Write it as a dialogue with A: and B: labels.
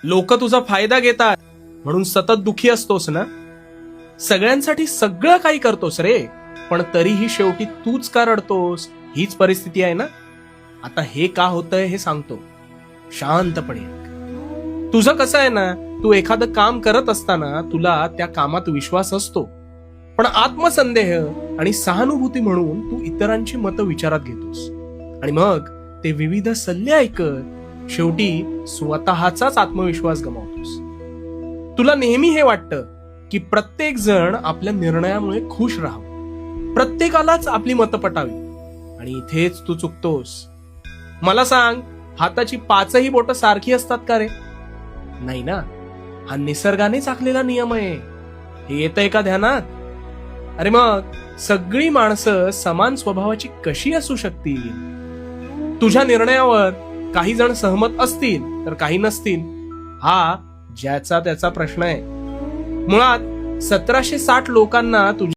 A: लोक तुझा फायदा घेतात म्हणून सतत दुखी असतोस ना? सगळ्यांसाठी सगळं काही करतोस रे, पण तरीही शेवटी तूच का रडतोस? हीच परिस्थिती आहे ना? आता हे का होतंय हे सांगतो, शांतपणे ऐक. तुझं कसं आहे ना, तू एखादं काम करत असताना तुला त्या कामात विश्वास असतो, पण आत्मसंदेह आणि सहानुभूती म्हणून तू इतरांची मतं विचारात घेतोस आणि मग ते विविध सल्ले ऐकत शेवटी स्वतःचाच आत्मविश्वास गमावतोस. तुला नेहमी हे वाटतं की प्रत्येक जण आपल्या निर्णयामुळे खुश राहावं, प्रत्येकालाच आपली मतं पटावी, आणि इथेच तू चुकतोस. मला सांग, हाताची पाचही बोटं सारखी असतात का रे? नाही ना. हा निसर्गानेच आखलेला नियम आहे. हे येतंय का ध्यानात? अरे मग सगळी माणसं समान स्वभावाची कशी असू शकतील? तुझ्या निर्णयावर काही जण सहमत असतील तर काही नसतील. हा ज्याचा त्याचा प्रश्न आहे. मुळात 1760 लोकांना तुझ्या